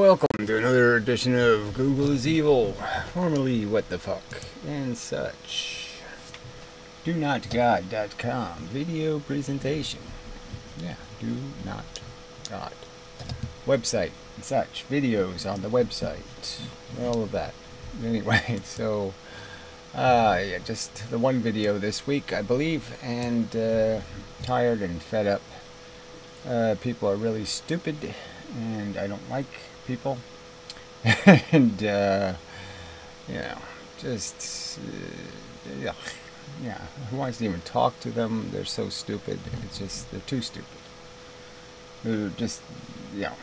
welcome to another edition of Google is Evil, formerly What the Fuck, and such. DoNotGod.com video presentation. Yeah, Do Not God. Website and such. Videos on the website. All of that. Anyway, so, yeah, just the one video this week, I believe, and tired and fed up. People are really stupid, and I don't like people. And, you know, just, yeah, who wants to even talk to them? They're so stupid. It's just, they're too stupid. They're just, you know,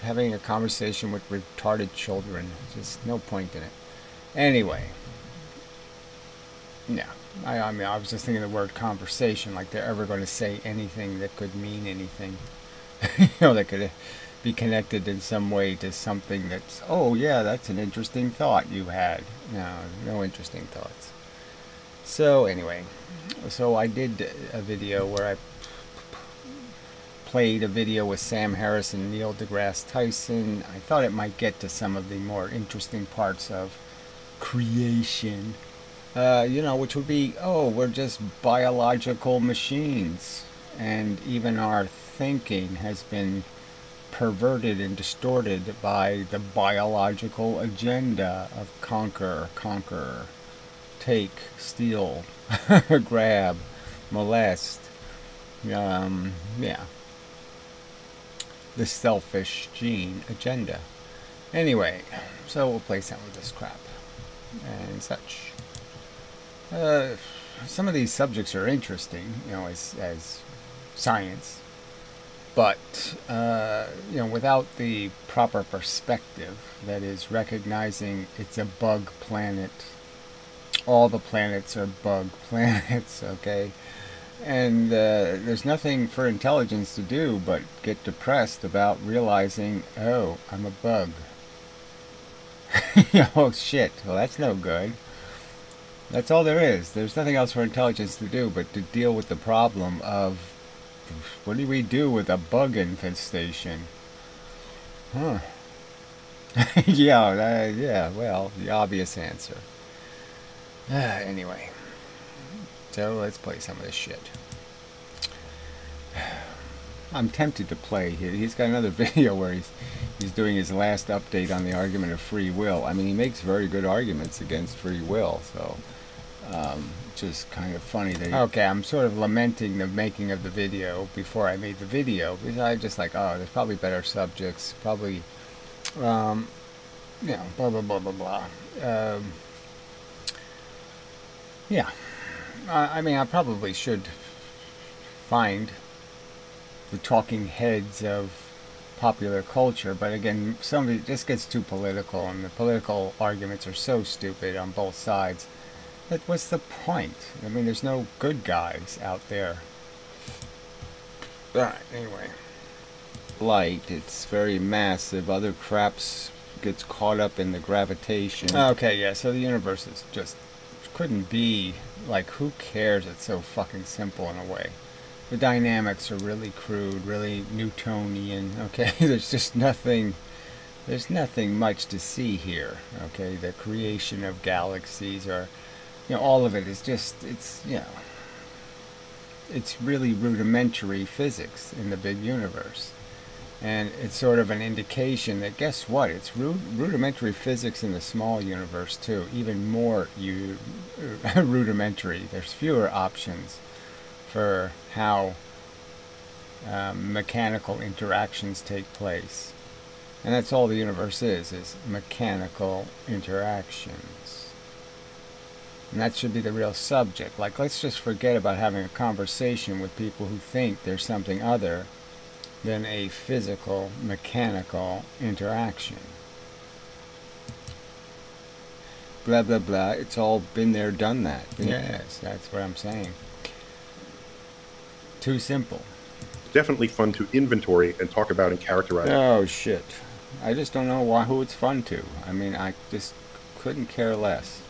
having a conversation with retarded children. Just no point in it. Anyway, yeah. I mean, I was just thinking the word conversation, like they're ever going to say anything that could mean anything. You know, that could be connected in some way to something that's, oh yeah, that's an interesting thought you had. No, no interesting thoughts. So anyway, so I did a video where I played a video with Sam Harris and Neil deGrasse Tyson. I thought it might get to some of the more interesting parts of creation. You know, which would be, oh, we're just biological machines, and even our thinking has been perverted and distorted by the biological agenda of conquer, take, steal, grab, molest, yeah, the selfish gene agenda. Anyway, so we'll play some of this crap and such. Some of these subjects are interesting, you know, as science, but you know, without the proper perspective, that is recognizing it's a bug planet. All the planets are bug planets, okay? And there's nothing for intelligence to do but get depressed about realizing, oh, I'm a bug. Oh shit, well that's no good. That's all there is. There's nothing else for intelligence to do but to deal with the problem of what do we do with a bug infestation? Huh. Yeah, well, the obvious answer. Anyway, so let's play some of this shit. I'm tempted to play. He's got another video where he's doing his last update on the argument of free will. I mean, he makes very good arguments against free will, so just kind of funny that okay, I'm sort of lamenting the making of the video before I made the video, because I just like, oh, there's probably better subjects, probably, you know, blah, blah, blah, blah, blah. Yeah, I mean, I probably should find the talking heads of popular culture, but again, some of it just gets too political, and the political arguments are so stupid on both sides. But what's the point? I mean, there's no good guys out there. Alright, anyway. Light, it's very massive. Other craps gets caught up in the gravitation. Okay, yeah, so the universe is just couldn't be, like, who cares? It's so fucking simple in a way. The dynamics are really crude, really Newtonian, okay? There's just nothing, there's nothing much to see here, okay? The creation of galaxies, or, you know, all of it is just, it's, you know, it's really rudimentary physics in the big universe. And it's sort of an indication that, guess what, it's rudimentary physics in the small universe too, even more rudimentary. There's fewer options for how mechanical interactions take place. And that's all the universe is mechanical interactions. And that should be the real subject. Like, let's just forget about having a conversation with people who think there's something other than a physical, mechanical interaction. Blah, blah, blah. It's all been there, done that. Yes, that's what I'm saying. Too simple. Definitely fun to inventory and talk about and characterize. Oh, shit. I just don't know who it's fun to. I mean, I just couldn't care less.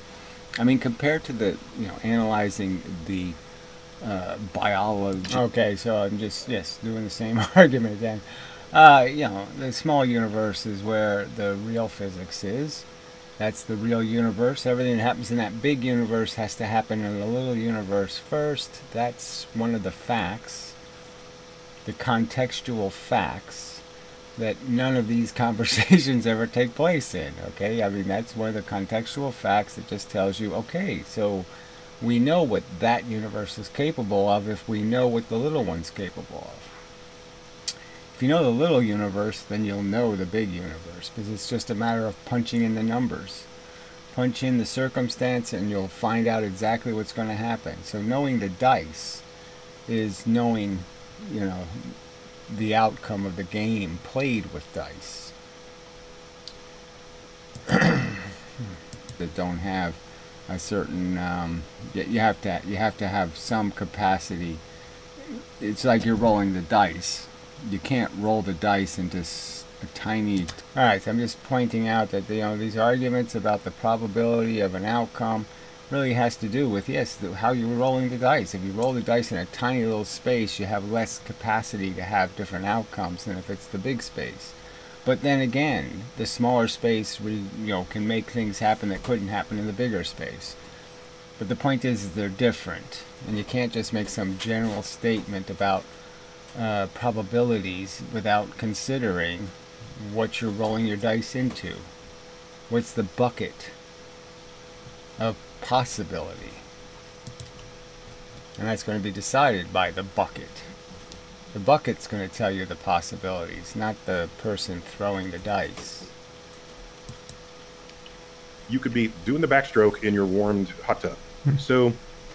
I mean, compared to the, you know, analyzing the biology. Okay, so I'm just, yes, doing the same argument again. You know, the small universe is where the real physics is. That's the real universe. Everything that happens in that big universe has to happen in the little universe first. That's one of the facts, the contextual facts that none of these conversations ever take place in, okay? I mean, that's one of the contextual facts that just tells you, okay, so we know what that universe is capable of if we know what the little one's capable of. If you know the little universe, then you'll know the big universe, because it's just a matter of punching in the numbers. Punch in the circumstance and you'll find out exactly what's going to happen. So knowing the dice is knowing, you know, the outcome of the game played with dice. That don't have a certain you have to have some capacity. It's like you're rolling the dice. You can't roll the dice into a tiny... Alright, so I'm just pointing out that, you know, these arguments about the probability of an outcome really has to do with, yes, how you're rolling the dice. If you roll the dice in a tiny little space, you have less capacity to have different outcomes than if it's the big space. But then again, the smaller space, you know, can make things happen that couldn't happen in the bigger space. But the point is they're different, and you can't just make some general statement about probabilities without considering what you're rolling your dice into. What's the bucket of possibility? And that's going to be decided by the bucket. The bucket's going to tell you the possibilities, not the person throwing the dice. You could be doing the backstroke in your warmed hot tub. So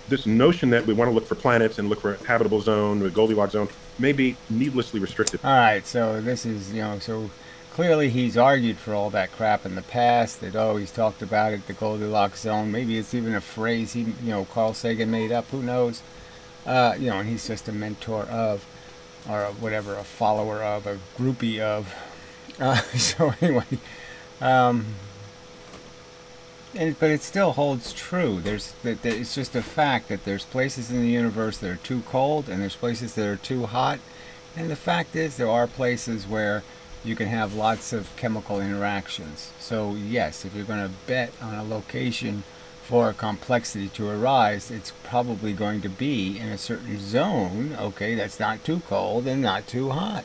this notion that we want to look for planets and look for a habitable zone, a Goldilocks zone, may be needlessly restricted. Alright, so this is, you know, so clearly he's argued for all that crap in the past, that, oh, he's talked about it, the Goldilocks zone. Maybe it's even a phrase he, you know, Carl Sagan made up, who knows? You know, and he's just a mentor of, or whatever, a follower of, a groupie of. So anyway, but it still holds true. It's just a fact that there's places in the universe that are too cold and there's places that are too hot. And the fact is there are places where you can have lots of chemical interactions. So yes, if you're going to bet on a location for a complexity to arise, it's probably going to be in a certain zone, okay, that's not too cold and not too hot.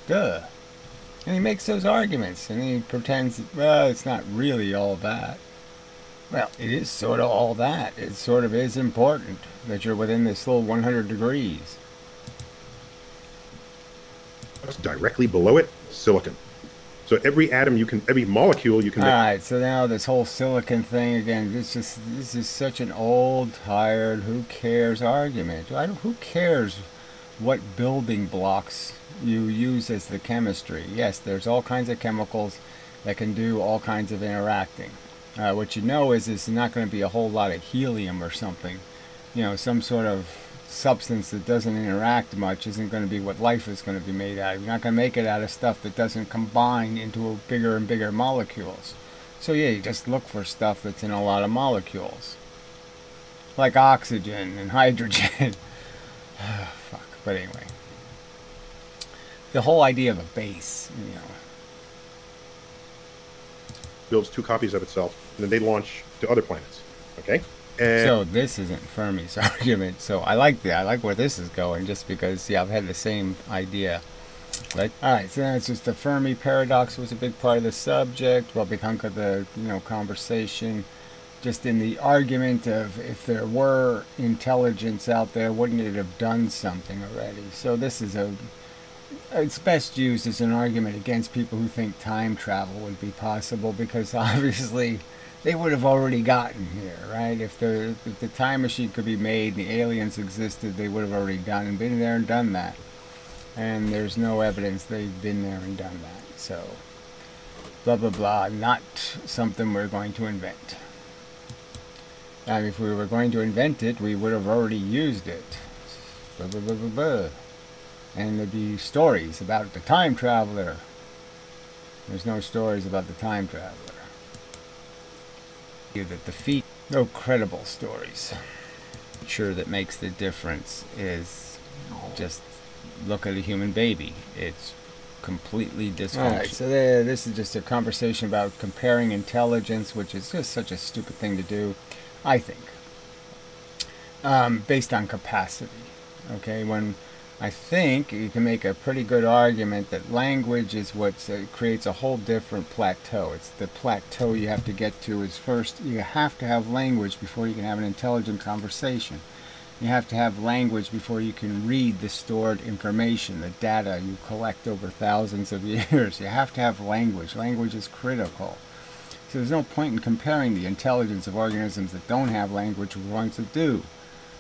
Duh. And he makes those arguments and he pretends, well, it's not really all that. Well, it is sort of all that. It sort of is important that you're within this little 100 degrees. Directly below it, silicon. So every atom you can, every molecule you can make. Alright, so now this whole silicon thing again, this is such an old, tired, who cares argument. Who cares what building blocks you use as the chemistry? Yes, there's all kinds of chemicals that can do all kinds of interacting. What you know is there's not going to be a whole lot of helium or something. You know, some sort of substance that doesn't interact much isn't going to be what life is going to be made out of. You're not going to make it out of stuff that doesn't combine into bigger and bigger molecules. So yeah, you just look for stuff that's in a lot of molecules. Like oxygen and hydrogen. Fuck, but anyway. The whole idea of a base, you know. Builds two copies of itself, and then they launch to other planets. Okay? And so this isn't Fermi's argument. So I like that. I like where this is going, just because, yeah, I've had the same idea. But alright, so now it's just the Fermi paradox was a big part of the subject. Well, big hunk of the, you know, conversation. Just in the argument of if there were intelligence out there, wouldn't it have done something already? So this is it's best used as an argument against people who think time travel would be possible, because obviously they would have already gotten here, right? If the time machine could be made and the aliens existed, they would have already been there and done that. And there's no evidence they've been there and done that. So, blah, blah, blah. Not something we're going to invent. And if we were going to invent it, we would have already used it. Blah, blah, blah, blah, blah. And there'd be stories about the time traveler. There's no stories about the time traveler. That the feet, no credible stories. Sure, that makes the difference is just look at a human baby. It's completely dysfunctional. Alright, so this is just a conversation about comparing intelligence, which is just such a stupid thing to do, I think, based on capacity. Okay, when I think you can make a pretty good argument that language is what creates a whole different plateau. It's the plateau you have to get to is first you have to have language before you can have an intelligent conversation. You have to have language before you can read the stored information, the data you collect over thousands of years. You have to have language. Language is critical. So there's no point in comparing the intelligence of organisms that don't have language with ones that do,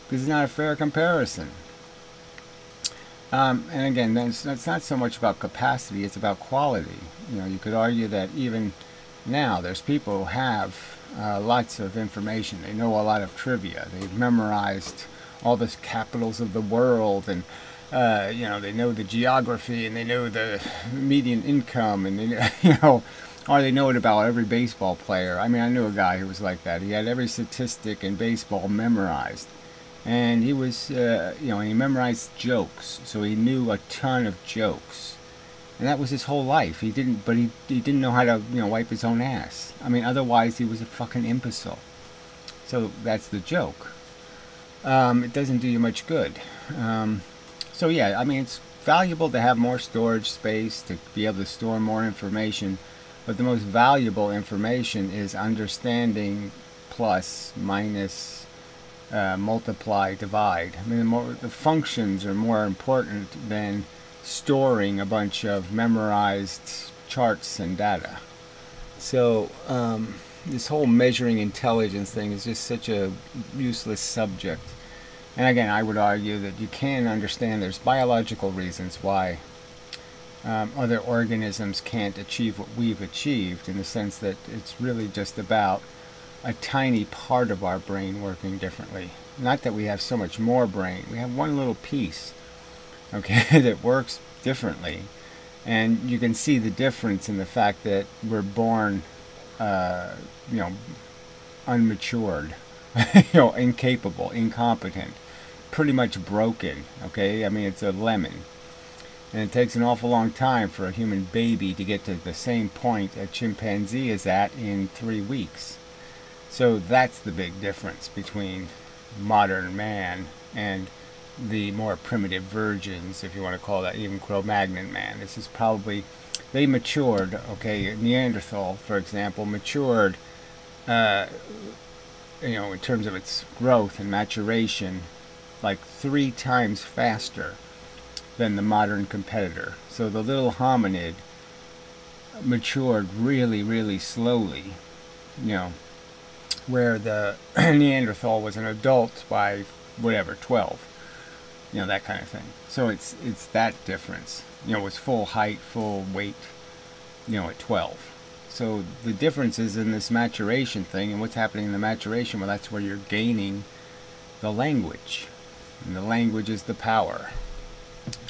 because it's not a fair comparison. And again, that's not so much about capacity, it's about quality. You know, you could argue that even now there's people who have lots of information. They know a lot of trivia. They've memorized all the capitals of the world, and you know, they know the geography, and they know the median income, and they, you know, or they know it about every baseball player. I mean, I knew a guy who was like that. He had every statistic in baseball memorized, and he was, you know, he memorized jokes, so he knew a ton of jokes, and that was his whole life. He didn't, but he didn't know how to, you know, wipe his own ass. I mean, otherwise he was a fucking imbecile. So that's the joke. It doesn't do you much good. So yeah, I mean, it's valuable to have more storage space, to be able to store more information, but the most valuable information is understanding plus, minus, multiply, divide. I mean, the functions are more important than storing a bunch of memorized charts and data. So this whole measuring intelligence thing is just such a useless subject. And again, I would argue that you can understand there's biological reasons why other organisms can't achieve what we've achieved, in the sense that it's really just about a tiny part of our brain working differently. Not that we have so much more brain. We have one little piece, okay, that works differently. And you can see the difference in the fact that we're born, you know, unmatured, you know, incapable, incompetent, pretty much broken, okay? I mean, it's a lemon. And it takes an awful long time for a human baby to get to the same point a chimpanzee is at in 3 weeks. So that's the big difference between modern man and the more primitive virgins, if you want to call that, even Cro-Magnon man. This is probably, they matured, okay? Neanderthal, for example, matured, you know, in terms of its growth and maturation, like 3 times faster than the modern competitor. So the little hominid matured really, really slowly, you know, where the Neanderthal was an adult by whatever, 12, you know, that kind of thing. So it's that difference, you know, it's full height, full weight, you know, at 12. So the difference is in this maturation thing, and what's happening in the maturation, well, that's where you're gaining the language, and the language is the power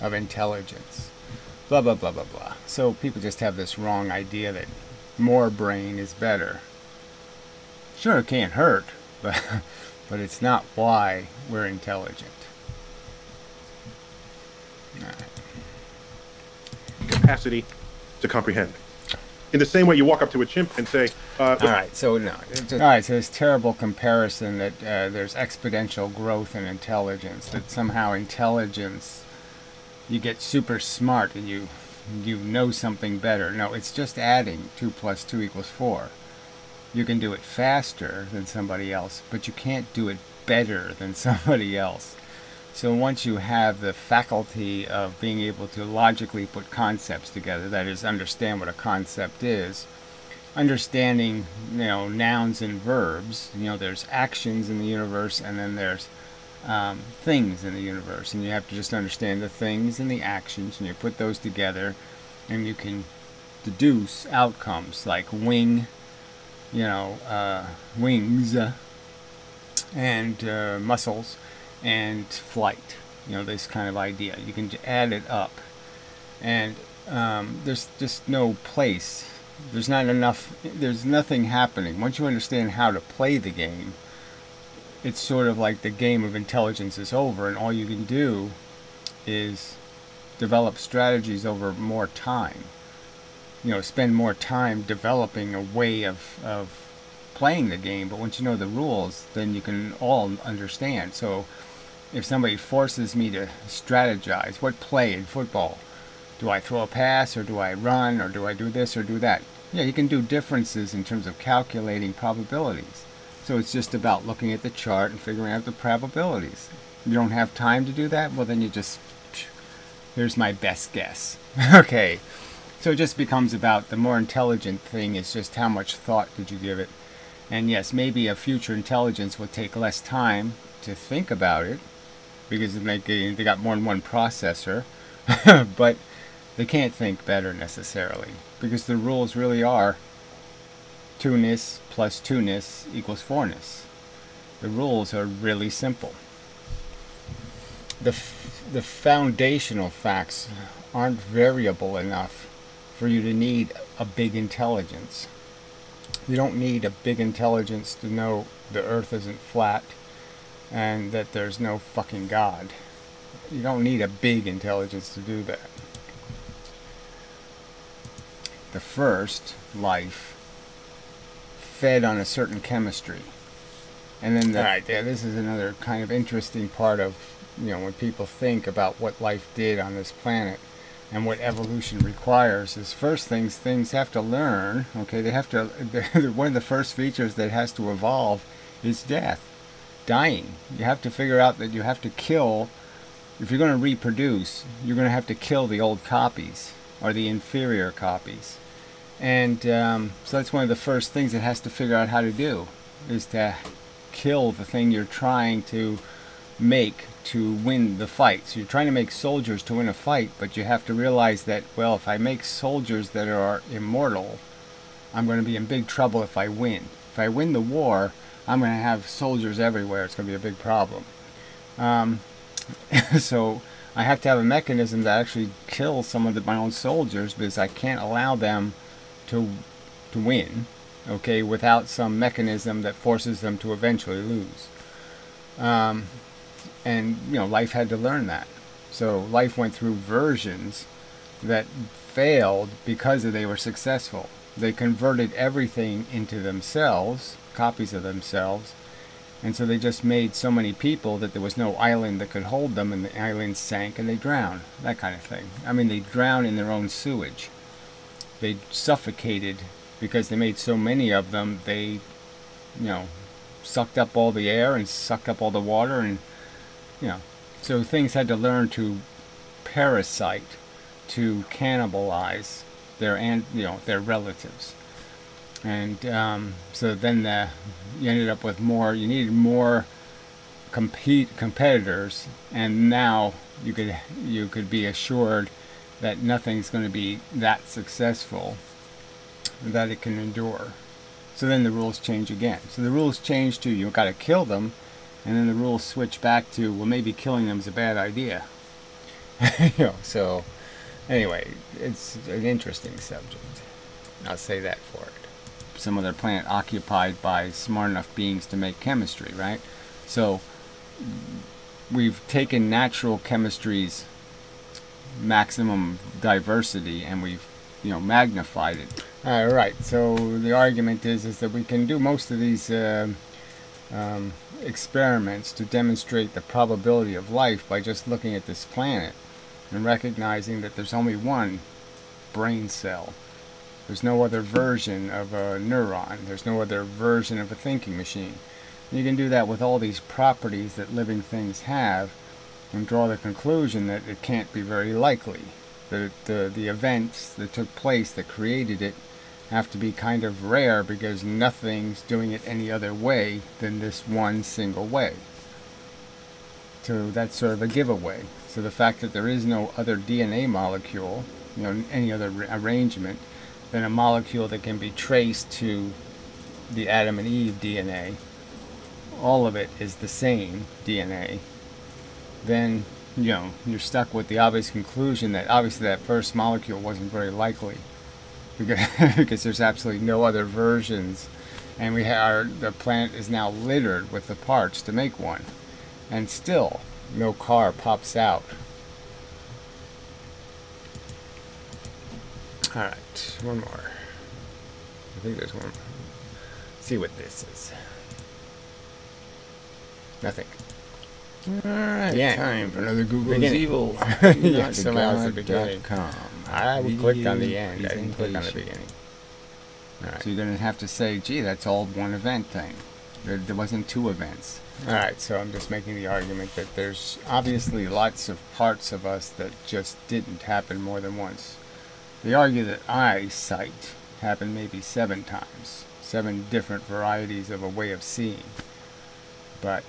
of intelligence, blah blah blah blah blah. So people just have this wrong idea that more brain is better. Sure, it can't hurt, but it's not why we're intelligent. All right. Capacity to comprehend. In the same way you walk up to a chimp and say, all right, so no. All right, so this terrible comparison that there's exponential growth in intelligence, that somehow intelligence, you get super smart and you know something better. No, it's just adding 2 + 2 = 4. You can do it faster than somebody else, but you can't do it better than somebody else. So once you have the faculty of being able to logically put concepts together, that is, understand what a concept is, understanding, you know, nouns and verbs, you know, there's actions in the universe, and then there's things in the universe, and you have to just understand the things and the actions, and you put those together, and you can deduce outcomes like wing, you know, wings, and muscles, and flight, you know, this kind of idea. You can add it up, and there's just no place, there's not enough, there's nothing happening. Once you understand how to play the game, it's sort of like the game of intelligence is over, and all you can do is develop strategies over more time. Spend more time developing a way of playing the game. But once you know the rules, then you can all understand. So if somebody forces me to strategize, what play in football? Do I throw a pass, or do I run, or do I do this or do that? Yeah, you can do differences in terms of calculating probabilities. So it's just about looking at the chart and figuring out the probabilities. You don't have time to do that? Well, then you just, here's my best guess. Okay. So it just becomes about, the more intelligent thing is just how much thought did you give it. And yes, maybe a future intelligence will take less time to think about it, because they got more than one processor. But they can't think better necessarily, because the rules really are 2ness plus 2ness equals 4ness. The rules are really simple. The foundational facts aren't variable enough for you to need a big intelligence. You don't need a big intelligence to know the earth isn't flat and that there's no fucking God. You don't need a big intelligence to do that. The first life fed on a certain chemistry. And then alright, yeah, this is another kind of interesting part of, when people think about what life did on this planet and what evolution requires, is first things have to learn. Okay, they have to, one of the first features that has to evolve is death, dying. You have to figure out that you have to kill, if you're going to reproduce, you're going to have to kill the old copies, or the inferior copies. And so that's one of the first things it has to figure out how to do, is to kill the thing you're trying to make to win the fight. So you're trying to make soldiers to win a fight, but you have to realize that, well, if I make soldiers that are immortal, I'm going to be in big trouble if I win. If I win the war, I'm going to have soldiers everywhere. It's going to be a big problem. So I have to have a mechanism that actually kills some of my own soldiers, because I can't allow them to win, okay, without some mechanism that forces them to eventually lose. And life had to learn that. So life went through versions that failed because they were successful. They converted everything into themselves, copies of themselves, and so they just made so many people that there was no island that could hold them, and the island sank and they drowned, that kind of thing. I mean, they drowned in their own sewage. They suffocated because they made so many of them. They, sucked up all the air and sucked up all the water, and so things had to learn to parasite, to cannibalize their relatives. And so then you ended up with you needed more competitors, and now you could be assured that nothing's going to be that successful that it can endure. So then the rules change again. So the rules change to, you've got to kill them, and then the rules switch back to, well, maybe killing them is a bad idea. So anyway, it's an interesting subject. I'll say that for it. Some other planet occupied by smart enough beings to make chemistry, right? So we've taken natural chemistry's maximum diversity and we've magnified it. All right, so the argument is that we can do most of these experiments to demonstrate the probability of life by just looking at this planet and recognizing that there's only one brain cell. There's no other version of a neuron. There's no other version of a thinking machine. And you can do that with all these properties that living things have and draw the conclusion that it can't be very likely. That the events that took place that created it have to be kind of rare, because nothing's doing it any other way than this one single way. So that's sort of a giveaway. So the fact that there is no other DNA molecule, any other arrangement, than a molecule that can be traced to the Adam and Eve DNA, all of it is the same DNA, then you're stuck with the obvious conclusion that obviously that first molecule wasn't very likely, because there's absolutely no other versions, and the planet is now littered with the parts to make one, and still no car pops out. Alright, one more. I think there's one more. See what this is. Nothing. Alright, Yeah. time for another Google's Beginning. Evil. Yeah, somehow it's the beginning. .com. I would click on the end. I Video didn't click on the presentation. beginning. So you're going to have to say, gee, that's all one event thing. There wasn't two events. Alright, so I'm just making the argument that there's obviously lots of parts of us that just didn't happen more than once. They argue that eyesight happened maybe 7 times. 7 different varieties of a way of seeing. But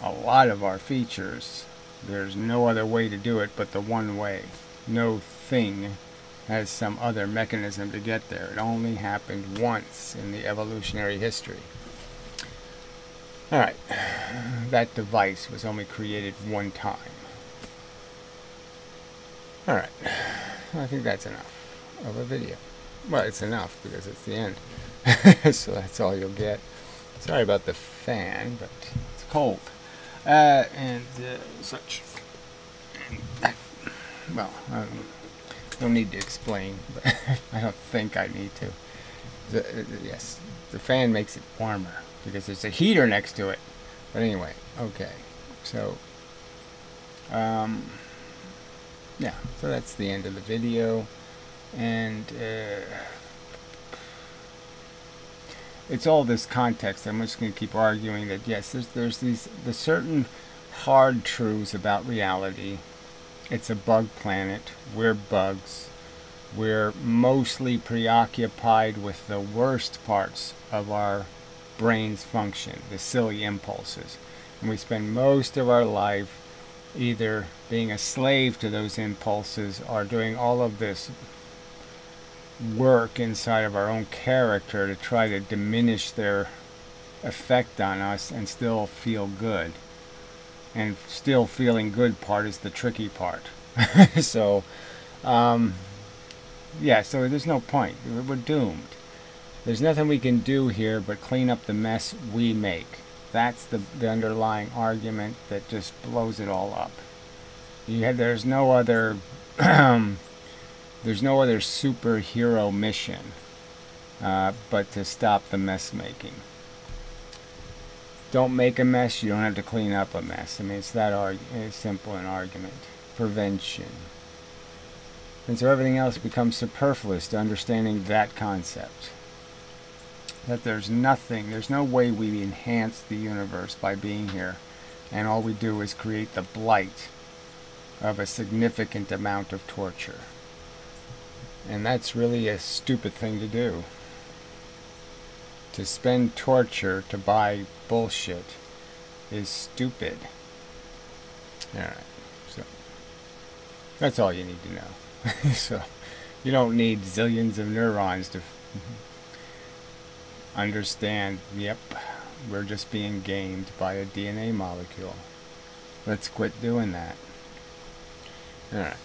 a lot of our features, there's no other way to do it but the one way. No thing has some other mechanism to get there. It only happened once in the evolutionary history. Alright, that device was only created one time. Alright, I think that's enough of a video. Well, it's enough because it's the end. So that's all you'll get. Sorry about the fan, but it's cold. And such. Well, no need to explain, but I don't think I need to. Yes, the fan makes it warmer because there's a heater next to it. But anyway, okay. So, yeah, so that's the end of the video. And it's all this context. I'm just going to keep arguing that, yes, there's the certain hard truths about reality. It's a bug planet. We're bugs. We're mostly preoccupied with the worst parts of our brain's function, the silly impulses. And we spend most of our life either being a slave to those impulses or doing all of this work inside of our own character to try to diminish their effect on us and still feel good. And still feeling good part is the tricky part. So, yeah, so there's no point. We're doomed. There's nothing we can do here but clean up the mess we make. That's the underlying argument that just blows it all up. There's no other there's no other superhero mission but to stop the mess making. Don't make a mess, you don't have to clean up a mess. I mean, it's that it's simple an argument. Prevention. And so everything else becomes superfluous to understanding that concept. That there's no way we enhance the universe by being here, and all we do is create the blight of a significant amount of torture. And that's really a stupid thing to do. To spend torture to buy bullshit is stupid. Alright, so that's all you need to know. So you don't need zillions of neurons to understand, yep, we're just being gamed by a DNA molecule. Let's quit doing that. Alright,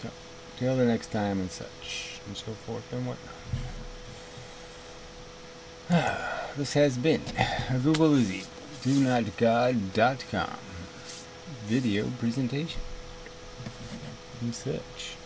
so till the next time and such and so forth and whatnot. This has been Google is Evil, DoNotGod.com video presentation and such.